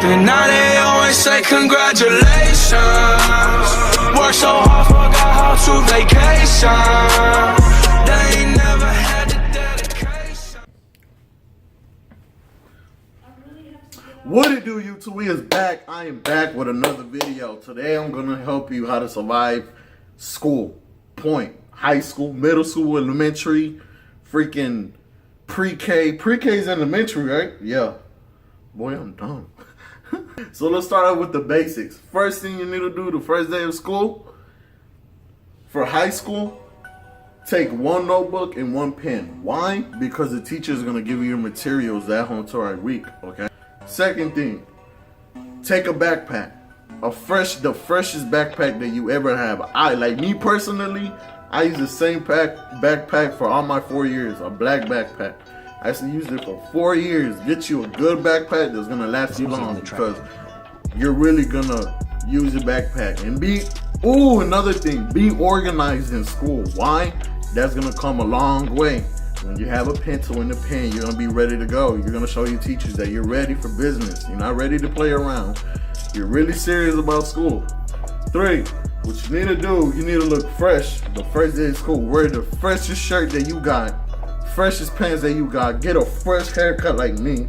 And now they always say congratulations. Work so hard, forgot how to vacation. They ain't never had the dedication. What it do, YouTube? We is back. I am back with another video. Today I'm gonna help you how to survive school. Point. High school, middle school, elementary, freaking pre-K. Pre-K is elementary, right? Yeah. Boy, I'm dumb. So let's start out with the basics. First thing you need to do the first day of school, for high school, take one notebook and one pen. Why? Because the teacher is going to give you your materials that whole entire week, okay? Second thing, take a backpack. The freshest backpack that you ever have. Me personally, I use the same backpack for all my 4 years, a black backpack. I used to use it for 4 years. Get you a good backpack that's gonna last you long because you're really gonna use your backpack. And another thing, be organized in school. Why? That's gonna come a long way. When you have a pencil and a pen, you're gonna be ready to go. You're gonna show your teachers that you're ready for business. You're not ready to play around. You're really serious about school. 3, what you need to do, you need to look fresh the first day of school. Wear the freshest shirt that you got, freshest pants that you got. Get a fresh haircut like me.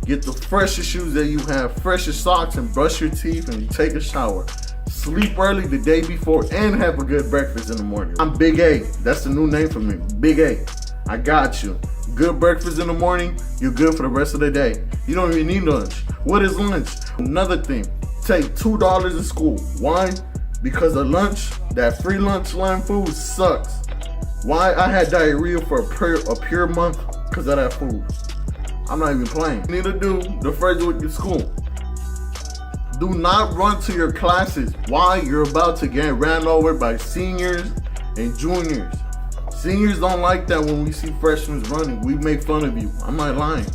Get the freshest shoes that you have, freshest socks, and brush your teeth and take a shower. Sleep early the day before and have a good breakfast in the morning. I'm Big A. That's the new name for me. Big A. I got you. Good breakfast in the morning, you're good for the rest of the day. You don't even need lunch. What is lunch? Another thing, take $2 in school. Why? Because the lunch, that free lunch line food sucks. Why? I had diarrhea for a pure month because of that food. I'm not even playing. You need to do the first week of school. Do not run to your classes. Why? You're about to get ran over by seniors and juniors. Seniors don't like that when we see freshmen running. We make fun of you. I'm not lying.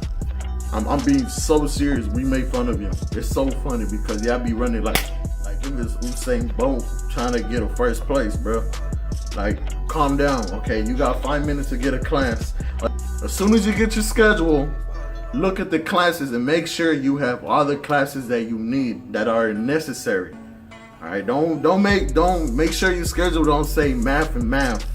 I'm being so serious. We make fun of you. It's so funny because y'all be running like it was Usain Bolt trying to get a first place, bro. Like, calm down, okay? You got 5 minutes to get a class. As soon as you get your schedule, look at the classes and make sure you have all the classes that you need that are necessary. All right, don't make sure your schedule don't say math and math,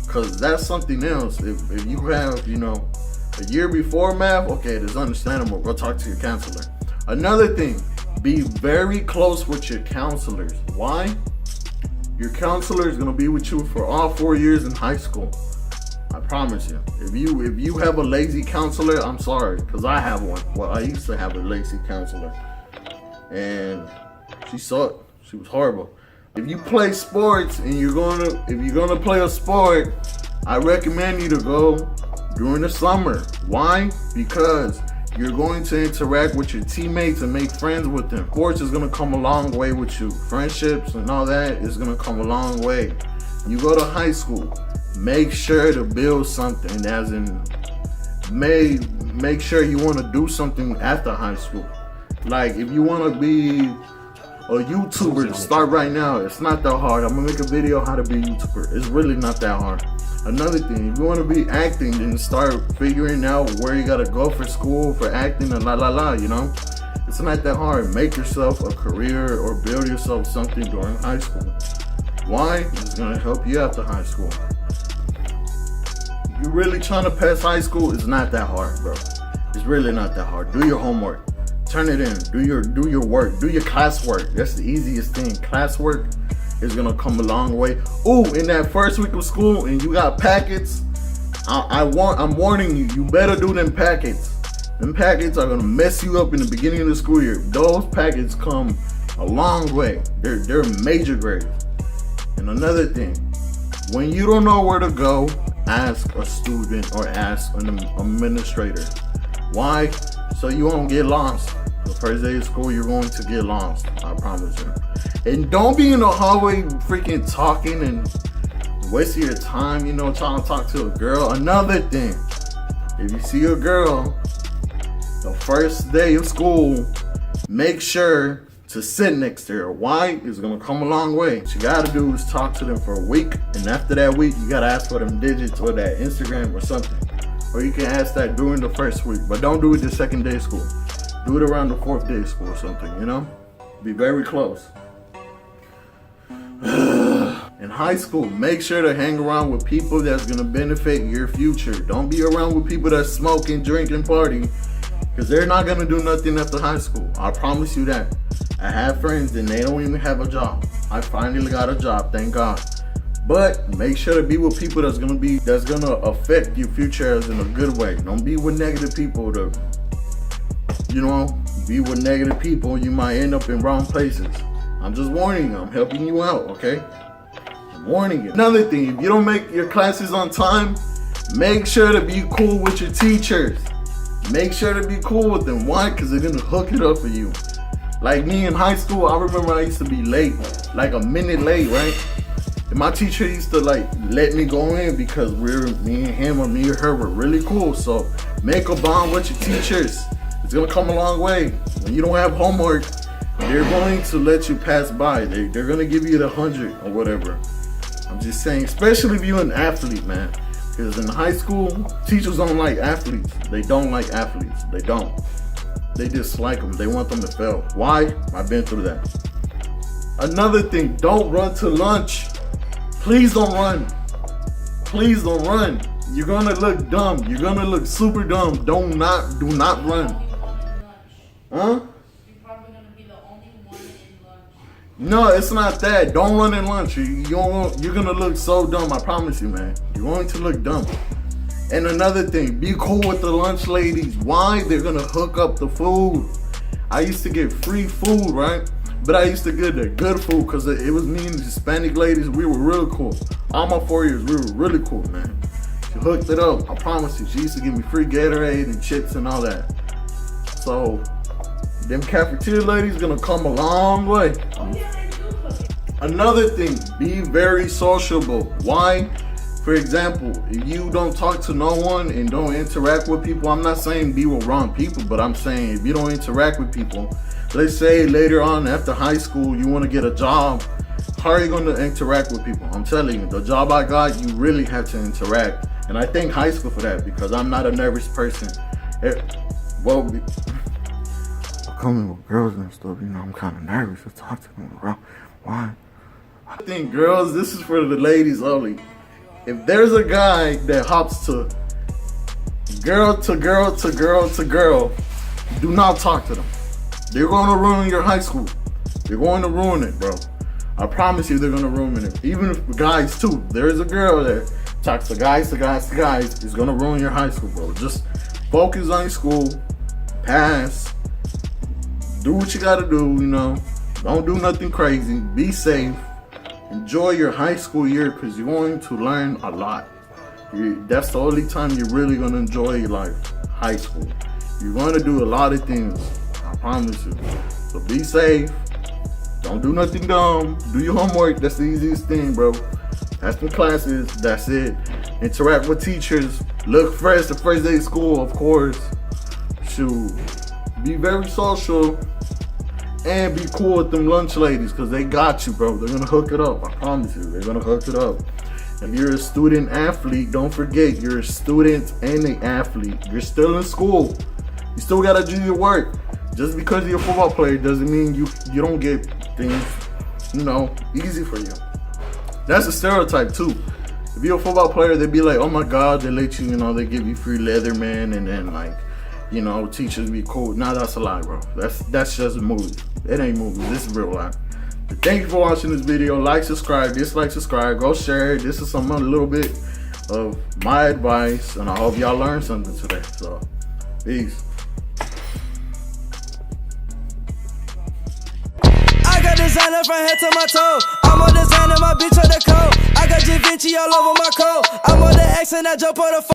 cause that's something else. If you have, a year before math, okay, that's understandable. Go talk to your counselor. Another thing, be very close with your counselors. Why? Your counselor is gonna be with you for all 4 years in high school. I promise you. If you have a lazy counselor, I'm sorry, cause I have one. Well, I used to have a lazy counselor, and she sucked. She was horrible. If you play sports and if you're gonna play a sport, I recommend you to go during the summer. Why? Because you're going to interact with your teammates and make friends with them. Sports is gonna come a long way with you. Friendships and all that is gonna come a long way. You go to high school, make sure to build something, as in make sure you want to do something after high school. Like, if you want to be a YouTuber, to start right now. It's not that hard. I'm gonna make a video how to be a YouTuber. It's really not that hard. Another thing, if you want to be acting, then start figuring out where you gotta go for school for acting and It's not that hard. Make yourself a career or build yourself something during high school. Why? It's gonna help you after high school. If you're really trying to pass high school, it's not that hard, bro. It's really not that hard. Do your homework. Turn it in. Do your work. Do your classwork. That's the easiest thing. Classwork is gonna come a long way. Ooh, in that first week of school and you got packets, I'm warning you, you better do them packets. Them packets are gonna mess you up in the beginning of the school year. Those packets come a long way. They're major grades. And another thing, when you don't know where to go, ask a student or ask an administrator. Why? So you won't get lost. The first day of school, you're going to get lost. I promise you. And don't be in the hallway freaking talking and wasting your time, trying to talk to a girl. Another thing, if you see a girl, the first day of school, make sure to sit next to her. Why? It's gonna come a long way. What you gotta do is talk to them for a week, and after that week, you gotta ask for them digits or that Instagram or something. Or you can ask that during the first week, but don't do it the second day of school. Do it around the 4th day of school or something, you know? Be very close. In high school, make sure to hang around with people that's gonna benefit your future. Don't be around with people that smoke and drink and party, because they're not gonna do nothing after high school. I promise you that. I have friends and they don't even have a job. I finally got a job, thank God. But make sure to be with people that's gonna affect your future as in a good way. Don't be with negative people to, you know, be with negative people, you might end up in wrong places. I'm just warning you, I'm helping you out, okay? I'm warning you. Another thing, if you don't make your classes on time, make sure to be cool with your teachers. Make sure to be cool with them. Why? Because they're gonna hook it up for you. Like me in high school, I remember I used to be late, like a minute late, right? And my teacher used to like let me go in because me and him or me or her were really cool. So make a bond with your teachers. It's gonna come a long way. When you don't have homework, they're going to let you pass by. They're gonna give you the 100 or whatever. I'm just saying, especially if you're an athlete, man. Because in high school, teachers don't like athletes. They don't like athletes. They don't. They dislike them. They want them to fail. Why? I've been through that. Another thing, don't run to lunch. Please don't run. Please don't run. You're gonna look dumb. You're gonna look super dumb. Do not run. Huh? No, it's not that. Don't run in lunch. You're gonna look so dumb. I promise you, man. You're going to look dumb. And another thing, be cool with the lunch ladies. Why? They're gonna hook up the food. I used to get free food, right? But I used to get the good food because it was me and the Hispanic ladies. We were real cool. All my 4 years, we were really cool, man. She hooked it up. I promise you. She used to give me free Gatorade and chips and all that. So, them cafeteria ladies gonna come a long way. Another thing, be very sociable. Why? For example, if you don't talk to no one and don't interact with people, I'm not saying be with wrong people, but I'm saying if you don't interact with people, let's say later on after high school, you want to get a job, how are you going to interact with people? I'm telling you, the job I got, you really have to interact. And I thank high school for that because I'm not a nervous person. Well, coming with girls and stuff, you know, I'm kind of nervous to talk to them around. Why? I think girls, this is for the ladies only. If there's a guy that hops to girl to girl to girl to girl, do not talk to them. They're going to ruin your high school. They're going to ruin it, bro. I promise you they're going to ruin it. Even if guys too, there's a girl that talks to guys to guys to guys, is going to ruin your high school, bro. Just focus on your school, pass, do what you got to do, you know. Don't do nothing crazy. Be safe. Enjoy your high school year because you're going to learn a lot. That's the only time you're really going to enjoy your life, high school. You're going to do a lot of things, I promise you. So be safe. Don't do nothing dumb. Do your homework. That's the easiest thing, bro. Pass the classes. That's it. Interact with teachers. Look fresh the first day of school, of course. Shoot. Be very social. And be cool with them lunch ladies because they got you, bro. They're going to hook it up. I promise you. They're going to hook it up. If you're a student athlete, don't forget you're a student and an athlete. You're still in school. You still got to do your work. Just because you're a football player doesn't mean you don't get things, you know, easy for you. That's a stereotype too. If you're a football player, they'd be like, oh my God, they let you, you know, they give you free Leatherman and then like, you know, teachers be cool. Nah, that's a lie, bro. That's just a movie. It ain't movies. This is real life. But thank you for watching this video. Like, subscribe, dislike, subscribe. Go share it. This is a little bit of my advice, and I hope y'all learned something today. So, peace. I got designer from head to my toe. I'm a designer, my bitch on the coat. I got Da Vinci all over my coat. I'm on the X and I jump on the